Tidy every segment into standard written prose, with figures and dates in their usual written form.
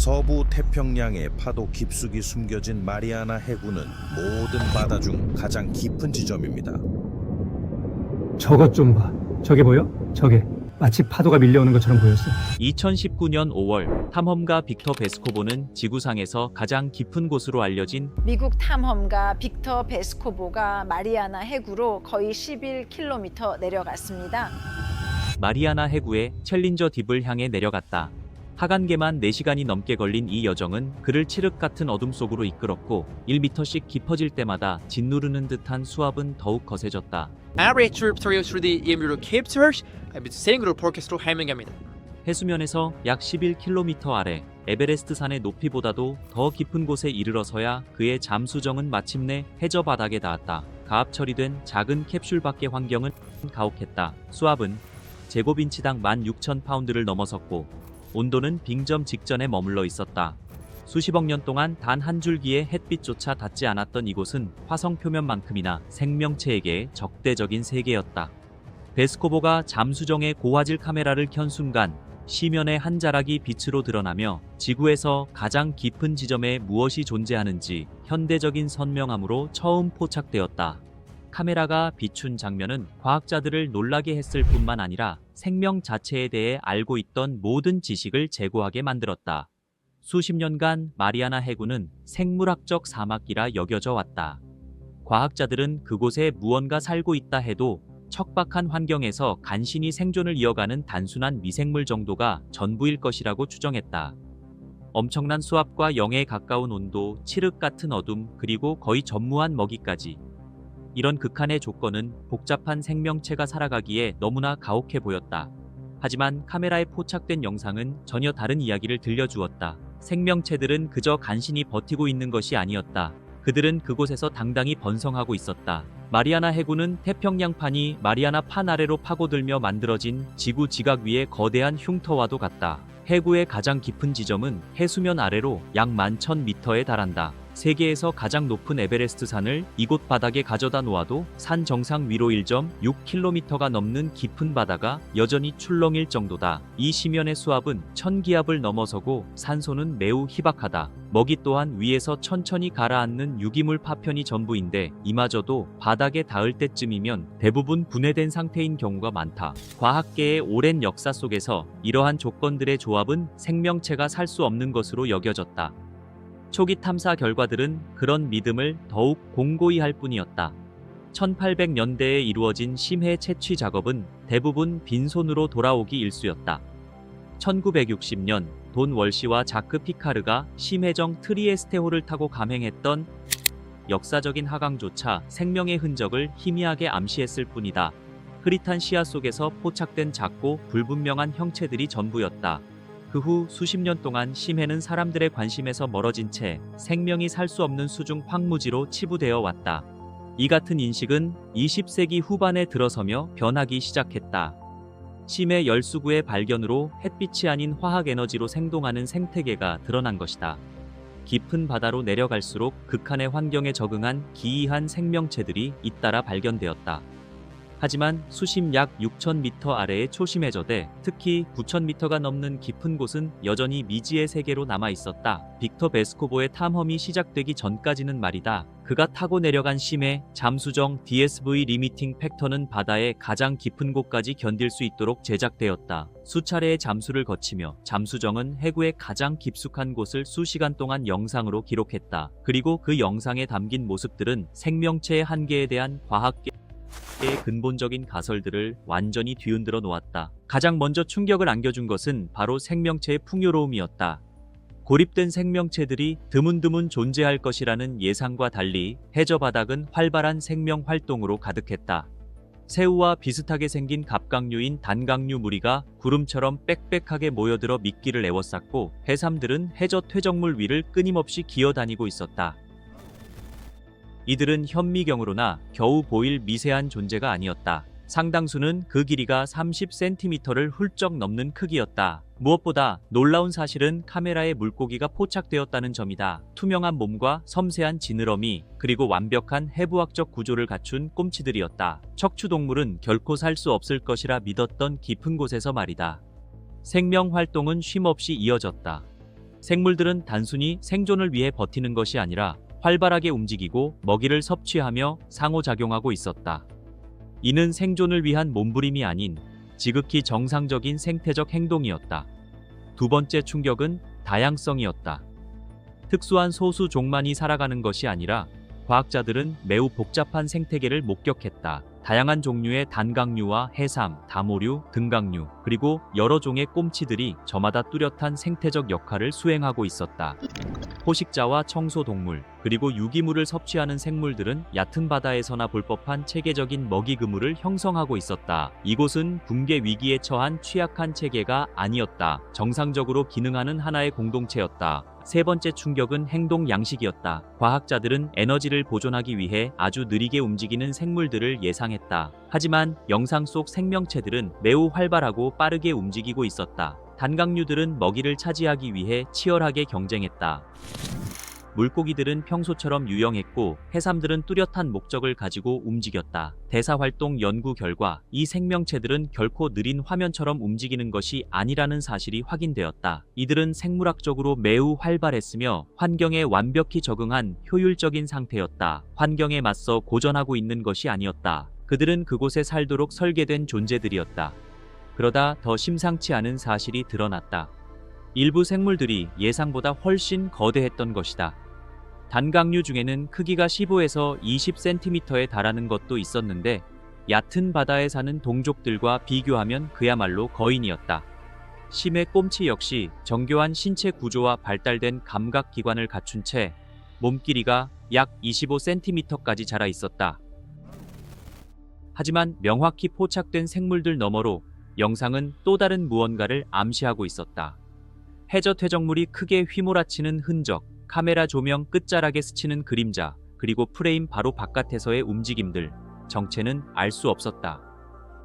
서부 태평양의 파도 깊숙이 숨겨진 마리아나 해구는 모든 바다 중 가장 깊은 지점입니다. 저것 좀 봐. 저게 보여? 저게 마치 파도가 밀려오는 것처럼 보였어. 2019년 5월 탐험가 빅터 베스코보는 지구상에서 가장 깊은 곳으로 알려진 미국 탐험가 빅터 베스코보가 마리아나 해구로 거의 11km 내려갔습니다. 마리아나 해구의 챌린저 딥을 향해 내려갔다. 하간계만 4시간이 넘게 걸린 이 여정은 그를 칠흑 같은 어둠 속으로 이끌었고 1m씩 깊어질 때마다 짓누르는 듯한 수압은 더욱 거세졌다. 아래 트립터리오 through the Imru Cape Search 생으로 포켓으로 해명합니다. 해수면에서 약 11km 아래 에베레스트 산의 높이보다도 더 깊은 곳에 이르러서야 그의 잠수정은 마침내 해저 바닥에 닿았다. 가압 처리된 작은 캡슐 밖의 환경은 가혹했다. 수압은 제곱인치당 16,000파운드를 넘어섰고 온도는 빙점 직전에 머물러 있었다. 수십억 년 동안 단 한 줄기의 햇빛조차 닿지 않았던 이곳은 화성 표면만큼이나 생명체에게 적대적인 세계였다. 베스코보가 잠수정의 고화질 카메라를 켠 순간 시면의 한 자락이 빛으로 드러나며 지구에서 가장 깊은 지점에 무엇이 존재하는지 현대적인 선명함으로 처음 포착되었다. 카메라가 비춘 장면은 과학자들을 놀라게 했을 뿐만 아니라 생명 자체에 대해 알고 있던 모든 지식을 제고하게 만들었다. 수십 년간 마리아나 해구는 생물학적 사막이라 여겨져 왔다. 과학자들은 그곳에 무언가 살고 있다 해도 척박한 환경에서 간신히 생존을 이어가는 단순한 미생물 정도가 전부일 것이라고 추정했다. 엄청난 수압과 0에 가까운 온도, 칠흑 같은 어둠, 그리고 거의 전무한 먹이까지. 이런 극한의 조건은 복잡한 생명체가 살아가기에 너무나 가혹해 보였다. 하지만 카메라에 포착된 영상은 전혀 다른 이야기를 들려주었다. 생명체들은 그저 간신히 버티고 있는 것이 아니었다. 그들은 그곳에서 당당히 번성하고 있었다. 마리아나 해구는 태평양판이 마리아나 판 아래로 파고들며 만들어진 지구 지각 위의 거대한 흉터와도 같다. 해구의 가장 깊은 지점은 해수면 아래로 약 11,000m에 달한다. 세계에서 가장 높은 에베레스트 산을 이곳 바닥에 가져다 놓아도 산 정상 위로 1.6km가 넘는 깊은 바다가 여전히 출렁일 정도다. 이 심연의 수압은 1000기압을 넘어서고 산소는 매우 희박하다. 먹이 또한 위에서 천천히 가라앉는 유기물 파편이 전부인데 이마저도 바닥에 닿을 때쯤이면 대부분 분해된 상태인 경우가 많다. 과학계의 오랜 역사 속에서 이러한 조건들의 조합은 생명체가 살 수 없는 것으로 여겨졌다. 초기 탐사 결과들은 그런 믿음을 더욱 공고히 할 뿐이었다. 1800년대에 이루어진 심해 채취 작업은 대부분 빈손으로 돌아오기 일쑤였다. 1960년 돈 월시와 자크 피카르가 심해정 트리에스테호를 타고 감행했던 역사적인 하강조차 생명의 흔적을 희미하게 암시했을 뿐이다. 흐릿한 시야 속에서 포착된 작고 불분명한 형체들이 전부였다. 그 후 수십 년 동안 심해는 사람들의 관심에서 멀어진 채 생명이 살 수 없는 수중 황무지로 치부되어 왔다. 이 같은 인식은 20세기 후반에 들어서며 변하기 시작했다. 심해 열수구의 발견으로 햇빛이 아닌 화학 에너지로 생동하는 생태계가 드러난 것이다. 깊은 바다로 내려갈수록 극한의 환경에 적응한 기이한 생명체들이 잇따라 발견되었다. 하지만 수심 약 6,000m 아래의 초심의 저대, 특히 9,000m가 넘는 깊은 곳은 여전히 미지의 세계로 남아 있었다. 빅터 베스코보의 탐험이 시작되기 전까지는 말이다. 그가 타고 내려간 심해 잠수정 DSV 리미팅 팩터는 바다의 가장 깊은 곳까지 견딜 수 있도록 제작되었다. 수차례의 잠수를 거치며 잠수정은 해구의 가장 깊숙한 곳을 수시간 동안 영상으로 기록했다. 그리고 그 영상에 담긴 모습들은 생명체의 한계에 대한 과학계 의 근본적인 가설들을 완전히 뒤흔들어 놓았다. 가장 먼저 충격을 안겨준 것은 바로 생명체의 풍요로움이었다. 고립된 생명체들이 드문드문 존재할 것이라는 예상과 달리 해저 바닥은 활발한 생명 활동으로 가득했다. 새우와 비슷하게 생긴 갑각류인 단각류 무리가 구름처럼 빽빽하게 모여들어 미끼를 에워쌌고 해삼들은 해저 퇴적물 위를 끊임없이 기어다니고 있었다. 이들은 현미경으로나 겨우 보일 미세한 존재가 아니었다. 상당수는 그 길이가 30cm를 훌쩍 넘는 크기였다. 무엇보다 놀라운 사실은 카메라에 물고기가 포착되었다는 점이다. 투명한 몸과 섬세한 지느러미, 그리고 완벽한 해부학적 구조를 갖춘 꼼치들이었다. 척추동물은 결코 살 수 없을 것이라 믿었던 깊은 곳에서 말이다. 생명 활동은 쉼없이 이어졌다. 생물들은 단순히 생존을 위해 버티는 것이 아니라 활발하게 움직이고 먹이를 섭취하며 상호작용하고 있었다. 이는 생존을 위한 몸부림이 아닌 지극히 정상적인 생태적 행동이었다. 두 번째 충격은 다양성이었다. 특수한 소수 종만이 살아가는 것이 아니라 과학자들은 매우 복잡한 생태계를 목격했다. 다양한 종류의 단강류와 해삼, 다모류, 등강류, 그리고 여러 종의 꼼치들이 저마다 뚜렷한 생태적 역할을 수행하고 있었다. 포식자와 청소동물, 그리고 유기물을 섭취하는 생물들은 얕은 바다에서나 볼 법한 체계적인 먹이 그물을 형성하고 있었다. 이곳은 붕괴 위기에 처한 취약한 체계가 아니었다. 정상적으로 기능하는 하나의 공동체였다. 세 번째 충격은 행동 양식이었다. 과학자들은 에너지를 보존하기 위해 아주 느리게 움직이는 생물들을 예상했다. 하지만 영상 속 생명체들은 매우 활발하고 빠르게 움직이고 있었다. 단강류들은 먹이를 차지하기 위해 치열하게 경쟁했다. 물고기들은 평소처럼 유영했고 해삼들은 뚜렷한 목적을 가지고 움직였다. 대사활동 연구 결과 이 생명체들은 결코 느린 화면처럼 움직이는 것이 아니라는 사실이 확인되었다. 이들은 생물학적으로 매우 활발했으며 환경에 완벽히 적응한 효율적인 상태였다. 환경에 맞서 고전하고 있는 것이 아니었다. 그들은 그곳에 살도록 설계된 존재들이었다. 그러다 더 심상치 않은 사실이 드러났다. 일부 생물들이 예상보다 훨씬 거대했던 것이다. 단강류 중에는 크기가 15에서 20cm에 달하는 것도 있었는데 얕은 바다에 사는 동족들과 비교하면 그야말로 거인이었다. 심해 꼼치 역시 정교한 신체 구조와 발달된 감각 기관을 갖춘 채 몸 길이가 약 25cm까지 자라 있었다. 하지만 명확히 포착된 생물들 너머로 영상은 또 다른 무언가를 암시하고 있었다. 해저 퇴적물이 크게 휘몰아치는 흔적, 카메라 조명 끝자락에 스치는 그림자, 그리고 프레임 바로 바깥에서의 움직임들, 정체는 알 수 없었다.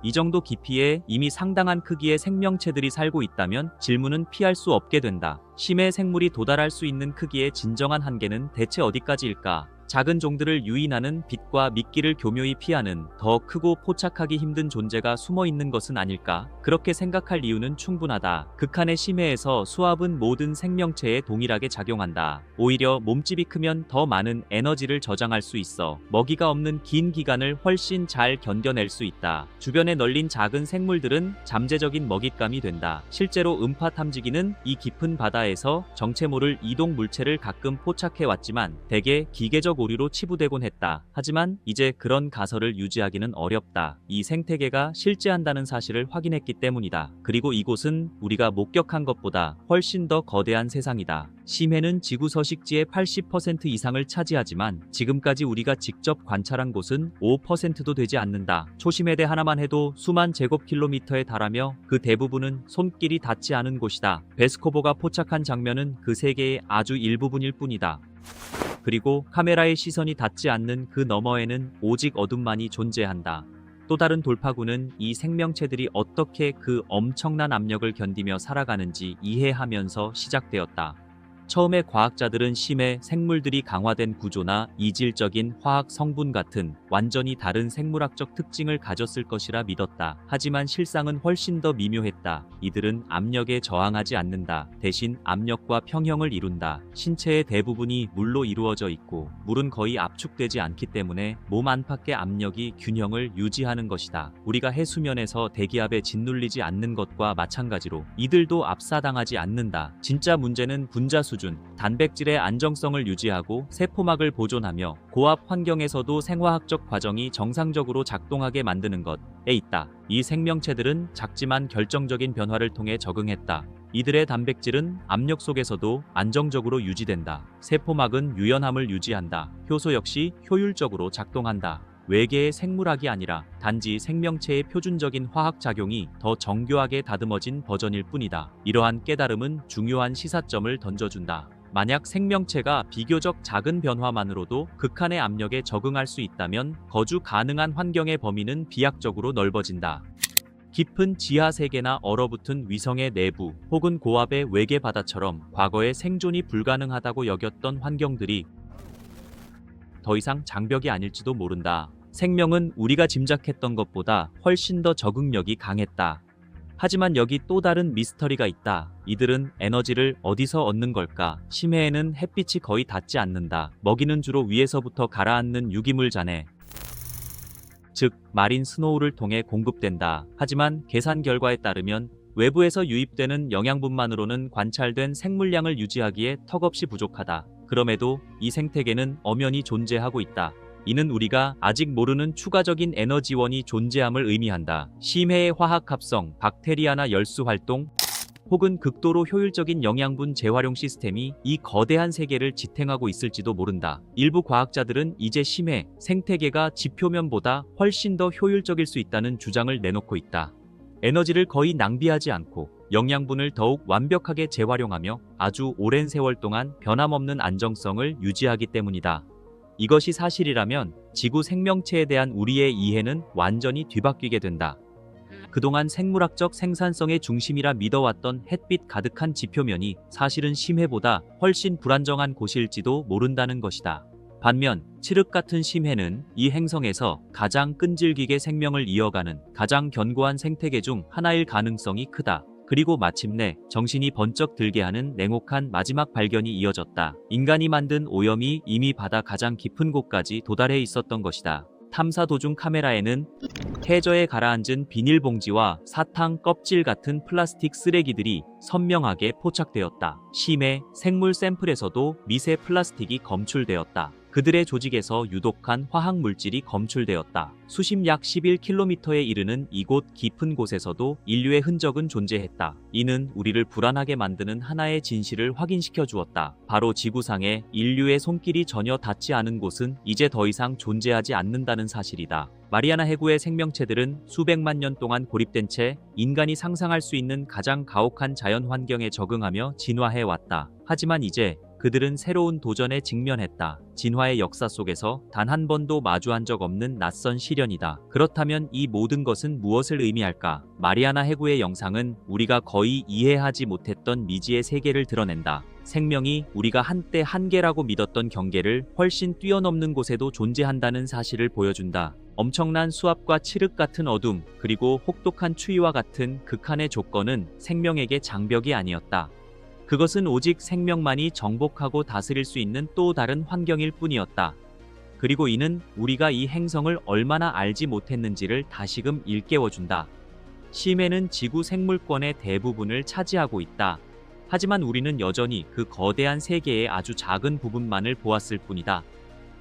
이 정도 깊이에 이미 상당한 크기의 생명체들이 살고 있다면 질문은 피할 수 없게 된다. 심해 생물이 도달할 수 있는 크기의 진정한 한계는 대체 어디까지일까? 작은 종들을 유인하는 빛과 미끼를 교묘히 피하는 더 크고 포착하기 힘든 존재가 숨어 있는 것은 아닐까? 그렇게 생각할 이유는 충분하다. 극한의 심해에서 수압은 모든 생명체에 동일하게 작용한다. 오히려 몸집이 크면 더 많은 에너지를 저장할 수 있어 먹이가 없는 긴 기간을 훨씬 잘 견뎌낼 수 있다. 주변에 널린 작은 생물들은 잠재적인 먹잇감이 된다. 실제로 음파 탐지기는 이 깊은 바다에서 정체 모를 이동 물체를 가끔 포착해 왔지만 대개 기계적 오류로 치부되곤 했다. 하지만 이제 그런 가설을 유지하기는 어렵다. 이 생태계가 실제한다는 사실을 확인했기 때문이다. 그리고 이곳은 우리가 목격한 것보다 훨씬 더 거대한 세상이다. 심해는 지구 서식지의 80% 이상을 차지하지만 지금까지 우리가 직접 관찰한 곳은 5%도 되지 않는다. 초심해대 하나만 해도 수만 제곱킬로미터에 달하며 그 대부분은 손길이 닿지 않은 곳이다. 베스코보가 포착한 장면은 그 세계의 아주 일부분일 뿐이다. 그리고 카메라의 시선이 닿지 않는 그 너머에는 오직 어둠만이 존재한다. 또 다른 돌파구는 이 생명체들이 어떻게 그 엄청난 압력을 견디며 살아가는지 이해하면서 시작되었다. 처음에 과학자들은 심해 생물들이 강화된 구조나 이질적인 화학 성분 같은 완전히 다른 생물학적 특징을 가졌을 것이라 믿었다. 하지만 실상은 훨씬 더 미묘했다. 이들은 압력에 저항하지 않는다. 대신 압력과 평형을 이룬다. 신체의 대부분이 물로 이루어져 있고 물은 거의 압축되지 않기 때문에 몸 안팎의 압력이 균형을 유지하는 것이다. 우리가 해수면에서 대기압에 짓눌리지 않는 것과 마찬가지로 이들도 압사당하지 않는다. 진짜 문제는 분자 수준, 단백질의 안정성을 유지하고 세포막을 보존하며 고압 환경에서도 생화학적 과정이 정상적으로 작동하게 만드는 것에 있다. 이 생명체들은 작지만 결정적인 변화를 통해 적응했다. 이들의 단백질은 압력 속에서도 안정적으로 유지된다. 세포막은 유연함을 유지한다. 효소 역시 효율적으로 작동한다. 외계의 생물학이 아니라 단지 생명체의 표준적인 화학작용이 더 정교하게 다듬어진 버전일 뿐이다. 이러한 깨달음은 중요한 시사점을 던져준다. 만약 생명체가 비교적 작은 변화만으로도 극한의 압력에 적응할 수 있다면 거주 가능한 환경의 범위는 비약적으로 넓어진다. 깊은 지하 세계나 얼어붙은 위성의 내부 혹은 고압의 외계 바다처럼 과거에 생존이 불가능하다고 여겼던 환경들이 더 이상 장벽이 아닐지도 모른다. 생명은 우리가 짐작했던 것보다 훨씬 더 적응력이 강했다. 하지만 여기 또 다른 미스터리가 있다. 이들은 에너지를 어디서 얻는 걸까? 심해에는 햇빛이 거의 닿지 않는다. 먹이는 주로 위에서부터 가라앉는 유기물자네. 즉 마린 스노우를 통해 공급된다. 하지만 계산 결과에 따르면 외부에서 유입되는 영양분만으로는 관찰된 생물량을 유지하기에 턱없이 부족하다. 그럼에도 이 생태계는 엄연히 존재하고 있다. 이는 우리가 아직 모르는 추가적인 에너지원이 존재함을 의미한다. 심해의 화학 합성, 박테리아나 열수 활동, 혹은 극도로 효율적인 영양분 재활용 시스템이 이 거대한 세계를 지탱하고 있을지도 모른다. 일부 과학자들은 이제 심해 생태계가 지표면보다 훨씬 더 효율적일 수 있다는 주장을 내놓고 있다. 에너지를 거의 낭비하지 않고 영양분을 더욱 완벽하게 재활용하며 아주 오랜 세월 동안 변함없는 안정성을 유지하기 때문이다. 이것이 사실이라면 지구 생명체에 대한 우리의 이해는 완전히 뒤바뀌게 된다. 그동안 생물학적 생산성의 중심이라 믿어왔던 햇빛 가득한 지표면이 사실은 심해보다 훨씬 불안정한 곳일지도 모른다는 것이다. 반면 칠흑 같은 심해는 이 행성에서 가장 끈질기게 생명을 이어가는 가장 견고한 생태계 중 하나일 가능성이 크다. 그리고 마침내 정신이 번쩍 들게 하는 냉혹한 마지막 발견이 이어졌다. 인간이 만든 오염이 이미 바다 가장 깊은 곳까지 도달해 있었던 것이다. 탐사 도중 카메라에는 해저에 가라앉은 비닐봉지와 사탕 껍질 같은 플라스틱 쓰레기들이 선명하게 포착되었다. 심해 생물 샘플에서도 미세 플라스틱이 검출되었다. 그들의 조직에서 유독한 화학 물질이 검출되었다. 수심 약 11km에 이르는 이곳 깊은 곳에서도 인류의 흔적은 존재했다. 이는 우리를 불안하게 만드는 하나의 진실을 확인시켜 주었다. 바로 지구상에 인류의 손길이 전혀 닿지 않은 곳은 이제 더 이상 존재하지 않는다는 사실이다. 마리아나 해구의 생명체들은 수백만 년 동안 고립된 채 인간이 상상할 수 있는 가장 가혹한 자연 환경에 적응하며 진화해 왔다. 하지만 이제 그들은 새로운 도전에 직면했다. 진화의 역사 속에서 단 한 번도 마주한 적 없는 낯선 시련이다. 그렇다면 이 모든 것은 무엇을 의미할까? 마리아나 해구의 영상은 우리가 거의 이해하지 못했던 미지의 세계를 드러낸다. 생명이 우리가 한때 한계라고 믿었던 경계를 훨씬 뛰어넘는 곳에도 존재한다는 사실을 보여준다. 엄청난 수압과 칠흑 같은 어둠, 그리고 혹독한 추위와 같은 극한의 조건은 생명에게 장벽이 아니었다. 그것은 오직 생명만이 정복하고 다스릴 수 있는 또 다른 환경일 뿐이었다. 그리고 이는 우리가 이 행성을 얼마나 알지 못했는지를 다시금 일깨워준다. 심해는 지구 생물권의 대부분을 차지하고 있다. 하지만 우리는 여전히 그 거대한 세계의 아주 작은 부분만을 보았을 뿐이다.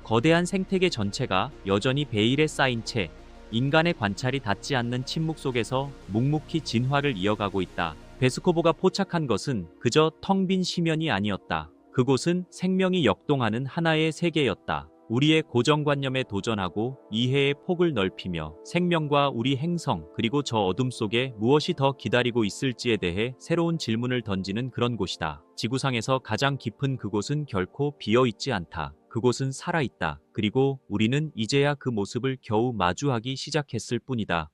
거대한 생태계 전체가 여전히 베일에 쌓인 채 인간의 관찰이 닿지 않는 침묵 속에서 묵묵히 진화를 이어가고 있다. 베스코보가 포착한 것은 그저 텅 빈 심연이 아니었다. 그곳은 생명이 역동하는 하나의 세계였다. 우리의 고정관념에 도전하고 이해의 폭을 넓히며 생명과 우리 행성 그리고 저 어둠 속에 무엇이 더 기다리고 있을지에 대해 새로운 질문을 던지는 그런 곳이다. 지구상에서 가장 깊은 그곳은 결코 비어있지 않다. 그곳은 살아있다. 그리고 우리는 이제야 그 모습을 겨우 마주하기 시작했을 뿐이다.